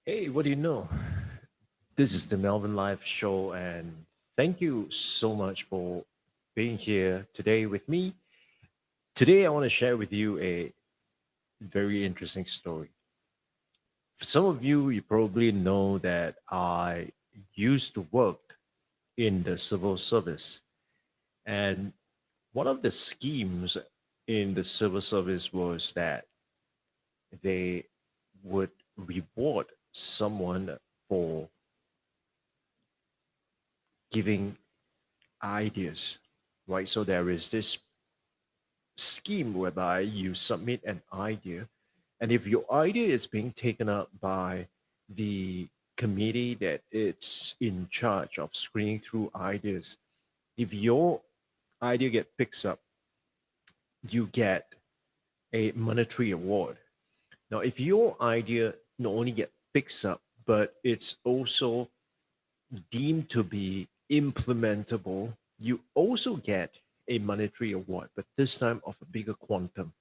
Hey, what do you know? This is the Melvin Live Show, and thank you so much for being here today with me. Today, I want to share with you a very interesting story. For some of you, you probably know that I used to work in the civil service, and one of the schemes in the civil service was that they would reward someone for giving ideas, right? So there is this scheme whereby you submit an idea, and if your idea is being taken up by the committee that it's in charge of screening through ideas, if your idea get picks up, you get a monetary award. Now, if your idea not only get picks up, but it's also deemed to be implementable, you also get a monetary award, but this time of a bigger quantum.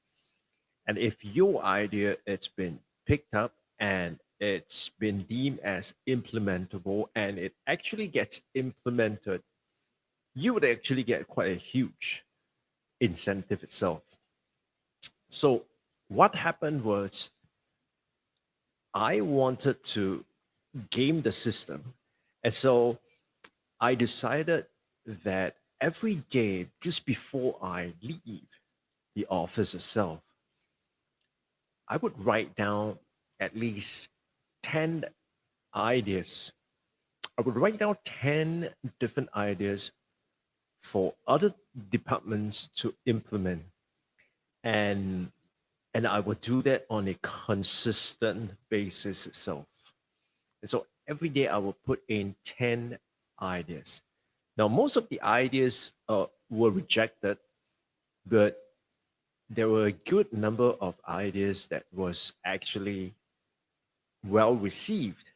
And if your idea it's been picked up and it's been deemed as implementable and it actually gets implemented, you would actually get quite a huge incentive itself. So what happened was I wanted to game the system. And so I decided that every day, just before I leave the office itself, I would write down at least 10 ideas. I would write down 10 different ideas for other departments to implement. And and I would do that on a consistent basis itself. And so every day I will put in 10 ideas. Now, most of the ideas were rejected, but there were a good number of ideas that was actually well received.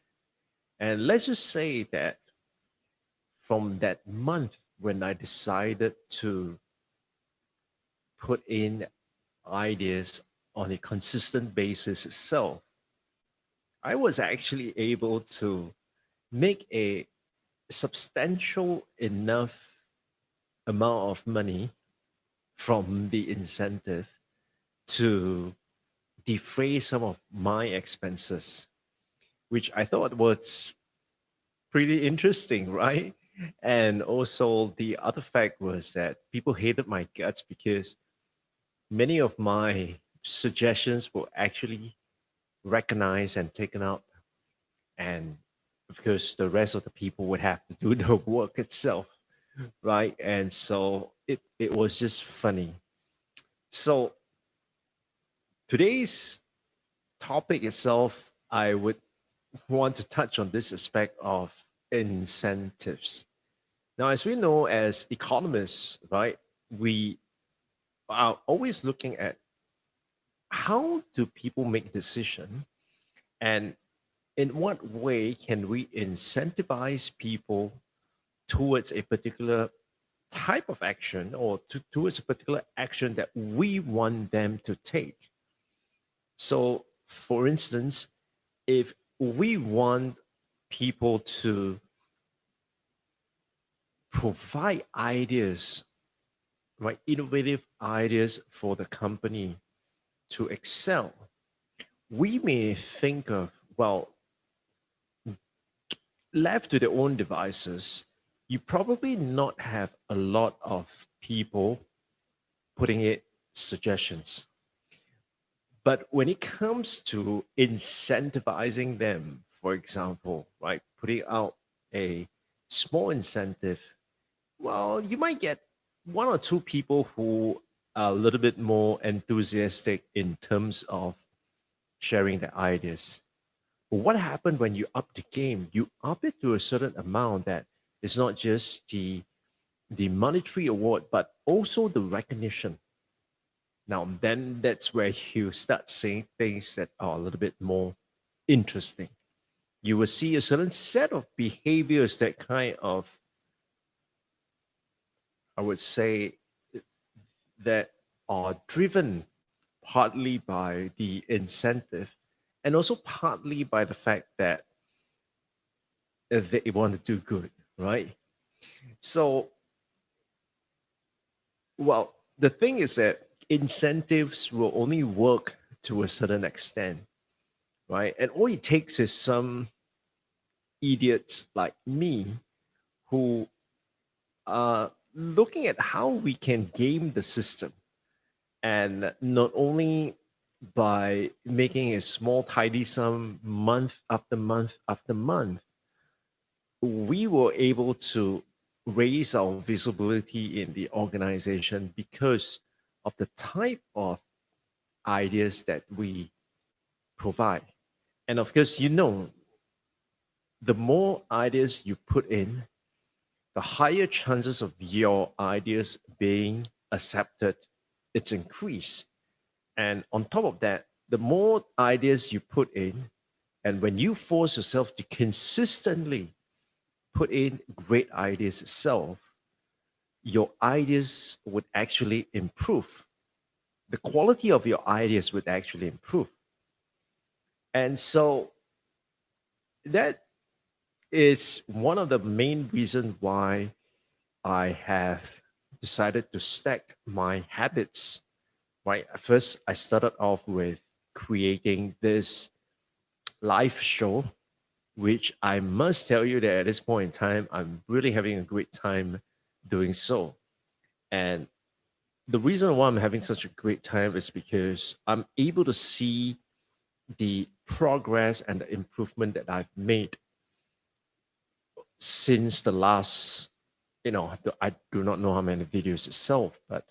And let's just say that from that month when I decided to put in ideas on a consistent basis itself, I was actually able to make a substantial enough amount of money from the incentive to defray some of my expenses, which I thought was pretty interesting, right? And also, the other fact was that people hated my guts because many of my suggestions were actually recognized and taken up. And of course, the rest of the people would have to do the work itself, right? And so it was just funny. So today's topic itself, I would want to touch on this aspect of incentives. Now, as we know, as economists, right, we are always looking at how do people make decision, and in what way can we incentivize people towards a particular type of action, or towards a particular action that we want them to take. So, for instance, if we want people to provide ideas, right, innovative ideas for the company to excel, we may think of, well, left to their own devices, you probably not have a lot of people putting it suggestions. But when it comes to incentivizing them, for example, right, putting out a small incentive, well, you might get one or two people who are a little bit more enthusiastic in terms of sharing their ideas. But what happened when you up the game? You up it to a certain amount that it's not just the monetary award, but also the recognition. Now, then that's where you start seeing things that are a little bit more interesting. You will see a certain set of behaviors that kind of, I would say, that are driven partly by the incentive and also partly by the fact that they want to do good, right? So, well, the thing is that incentives will only work to a certain extent, right? And all it takes is some idiots like me who are looking at how we can game the system, and not only by making a small tidy sum month after month after month, we were able to raise our visibility in the organization because of the type of ideas that we provide. And of course, the more ideas you put in, the higher chances of your ideas being accepted, it's increased. And on top of that, the more ideas you put in, and when you force yourself to consistently put in great ideas itself, your ideas would actually improve. The quality of your ideas would actually improve. And so that is one of the main reasons why I have decided to stack my habits. Right. First, I started off with creating this live show, which I must tell you that at this point in time, I'm really having a great time doing so. And the reason why I'm having such a great time is because I'm able to see the progress and the improvement that I've made since the last, I do not know how many videos itself, but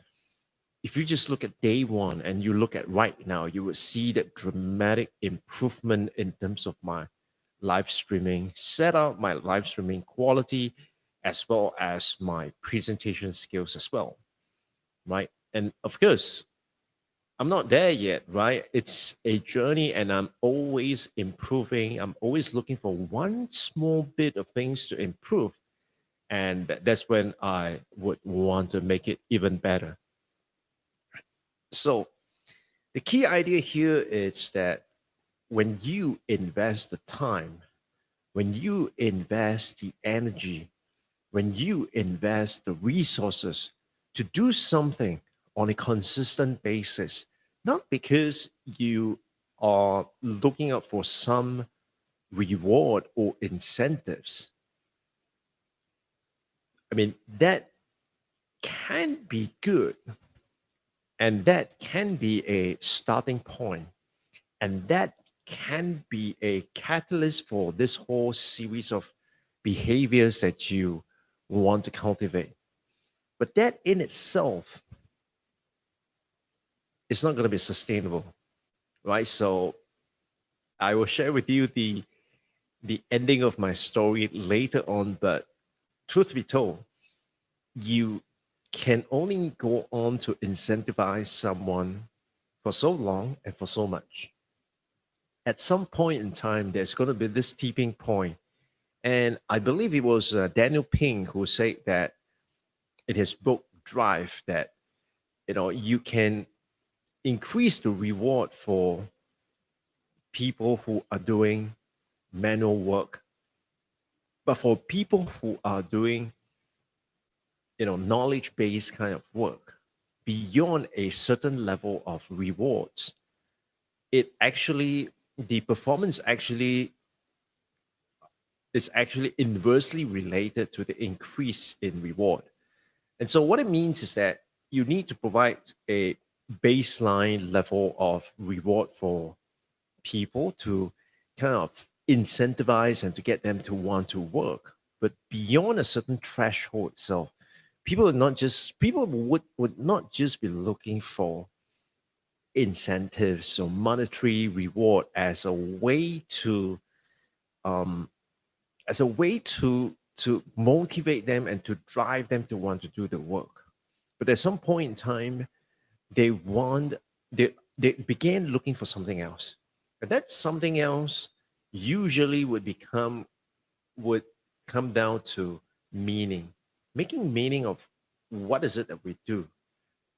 if you just look at day one and you look at right now, you will see that dramatic improvement in terms of my live streaming setup, my live streaming quality, as well as my presentation skills as well, right? And of course, I'm not there yet, right? It's a journey and I'm always improving. I'm always looking for one small bit of things to improve. And that's when I would want to make it even better. So, the key idea here is that when you invest the time, when you invest the energy, when you invest the resources to do something on a consistent basis, not because you are looking out for some reward or incentives. I mean, that can be good, and that can be a starting point, and that can be a catalyst for this whole series of behaviors that you want to cultivate. But that in itself is not going to be sustainable, right? So I will share with you the ending of my story later on. But truth be told, you can only go on to incentivize someone for so long and for so much. At some point in time, there's going to be this tipping point. And I believe it was Daniel Pink who said that in his book Drive that you can increase the reward for people who are doing manual work, but for people who are doing knowledge based kind of work beyond a certain level of rewards, it actually the performance actually is actually inversely related to the increase in reward. And so what it means is that you need to provide a baseline level of reward for people to kind of incentivize and to get them to want to work. But beyond a certain threshold itself, people would not just be looking for incentives or monetary reward um, as a way to motivate them and to drive them to want to do the work. But at some point in time, they want they began looking for something else. And that something else usually would come down to meaning, making meaning of what is it that we do.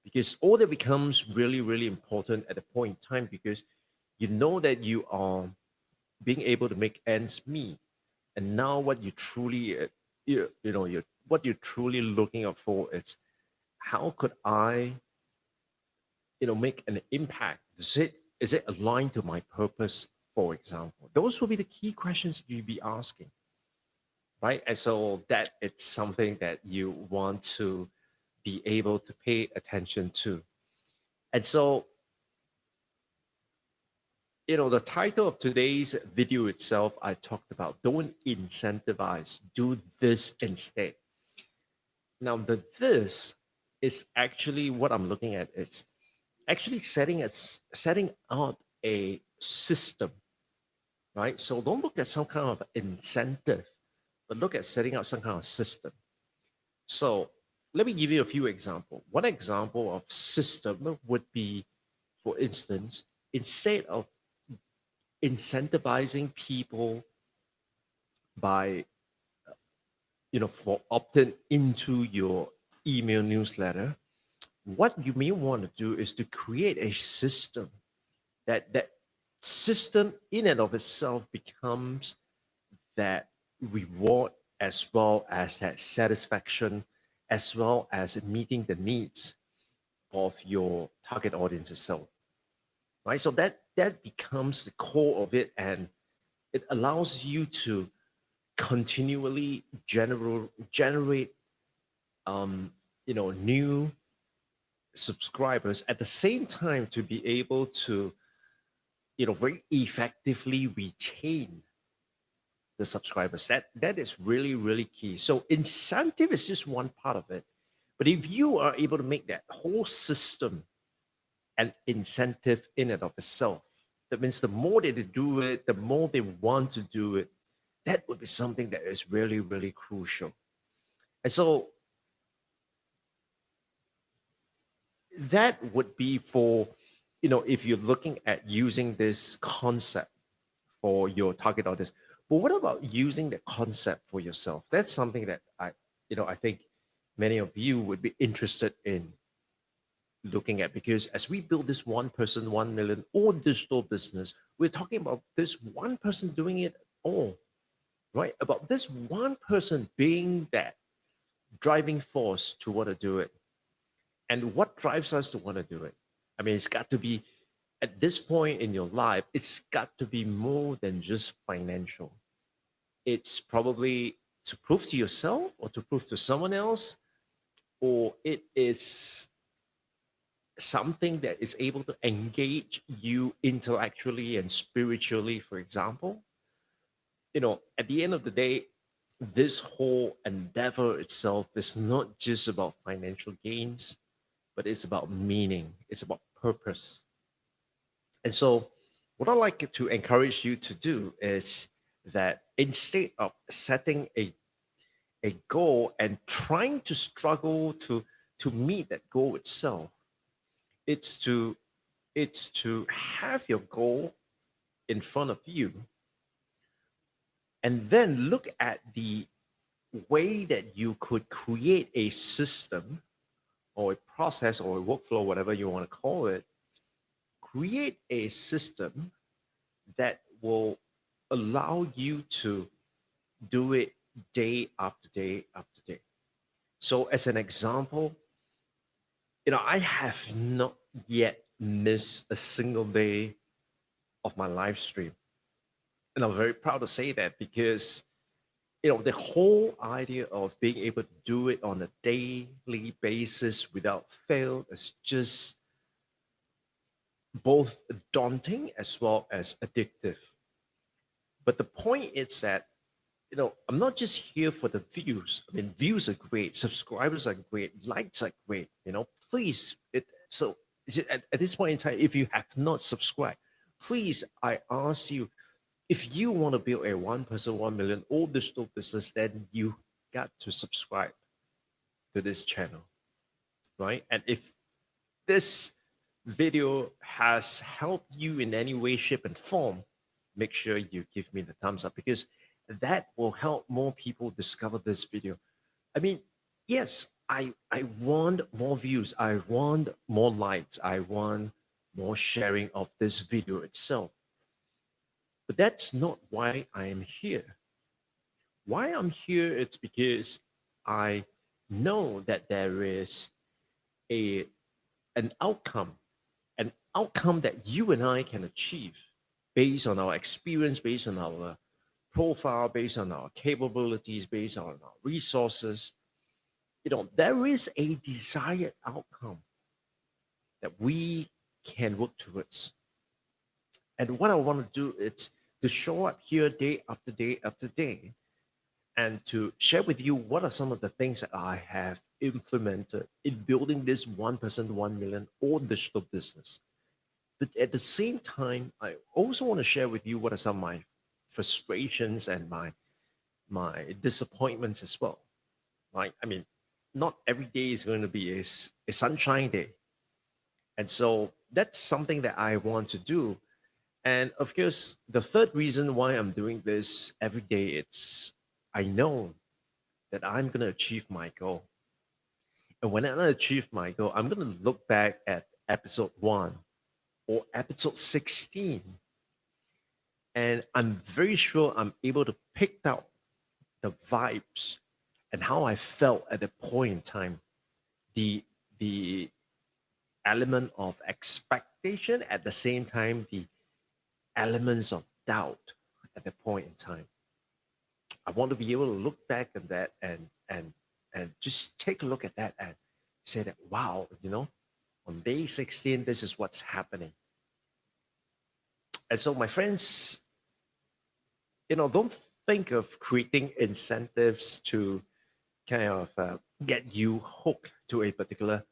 Because all that becomes really, really important at a point in time because you know that you are being able to make ends meet. And now what you truly what you're truly looking out for is how could I make an impact? Is it aligned to my purpose, for example? Those will be the key questions you'll be asking, right? And so that it's something that you want to be able to pay attention to. And so the title of today's video itself, I talked about don't incentivize, do this instead. Now the this is actually what I'm looking at. It's actually setting out a system, right? So don't look at some kind of incentive, but look at setting out some kind of system. So let me give you a few examples. One example of system would be, for instance, instead of incentivizing people by for opting into your email newsletter, what you may want to do is to create a system that system in and of itself becomes that reward as well as that satisfaction as well as meeting the needs of your target audience itself, right? So that becomes the core of it, and it allows you to continually generate new subscribers at the same time to be able to very effectively retain the subscribers. That is really, really key. So incentive is just one part of it, but if you are able to make that whole system an incentive in and of itself, that means the more they do it, the more they want to do it. That would be something that is really, really crucial. And so that would be for, if you're looking at using this concept for your target audience. But what about using the concept for yourself? That's something that I think many of you would be interested in looking at, because as we build this 1 person, 1 million or digital business, we're talking about this one person doing it all, right? About this one person being that driving force to want to do it. And what drives us to want to do it? I mean, it's got to be at this point in your life, it's got to be more than just financial. It's probably to prove to yourself or to prove to someone else, or it is something that is able to engage you intellectually and spiritually, for example. At the end of the day, this whole endeavor itself is not just about financial gains, but it's about meaning, it's about purpose. And so, what I like to encourage you to do is that instead of setting a goal and trying to struggle to meet that goal itself, it's to It's to have your goal in front of you and then look at the way that you could create a system or a process or a workflow, whatever you want to call it, create a system that will allow you to do it day after day after day. So, as an example, I have not yet missed a single day of my live stream. And I'm very proud to say that because, the whole idea of being able to do it on a daily basis without fail is just both daunting as well as addictive. But the point is that, I'm not just here for the views. I mean, views are great, subscribers are great, likes are great. Please, at this point in time, if you have not subscribed, please, I ask you, if you want to build a 1% 1 million or digital business, then you got to subscribe to this channel, right? And if this video has helped you in any way, shape, and form, make sure you give me the thumbs up because that will help more people discover this video. I mean, yes, I want more views, I want more likes, I want more sharing of this video itself. But that's not why I am here. Why I'm here, it's because I know that there is a an outcome, an outcome that you and I can achieve based on our experience, based on our profile, based on our capabilities, based on our resources. There is a desired outcome that we can work towards. And what I want to do is to show up here day after day after day and to share with you what are some of the things that I have implemented in building this 1% 1 million or digital business. But at the same time, I also want to share with you what are some of my frustrations and my disappointments as well. Right? I mean, not every day is going to be a sunshine day. And so that's something that I want to do. And of course, the third reason why I'm doing this every day, it's I know that I'm going to achieve my goal. And when I achieve my goal, I'm going to look back at episode 1 or episode 16. And I'm very sure I'm able to pick out the vibes and how I felt at the point in time. The element of expectation, at the same time, the elements of doubt at the point in time. I want to be able to look back at that and just take a look at that and say that, wow, on day 16, this is what's happening. And so, my friends, don't think of creating incentives to kind of get you hooked to a particular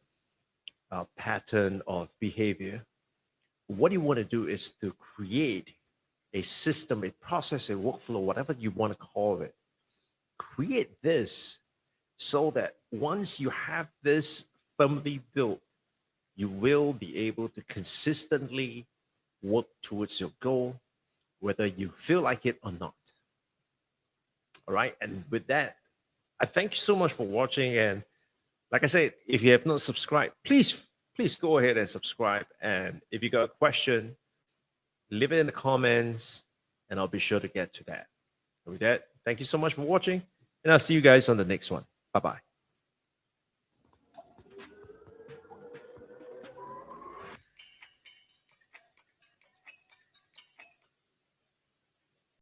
pattern of behavior. What you want to do is to create a system, a process, a workflow, whatever you want to call it. Create this so that once you have this firmly built, you will be able to consistently work towards your goal, whether you feel like it or not. All right. And with that, I thank you so much for watching. And like I said, if you have not subscribed, please go ahead and subscribe. And if you got a question, leave it in the comments and I'll be sure to get to that. And with that, thank you so much for watching. And I'll see you guys on the next one. Bye bye.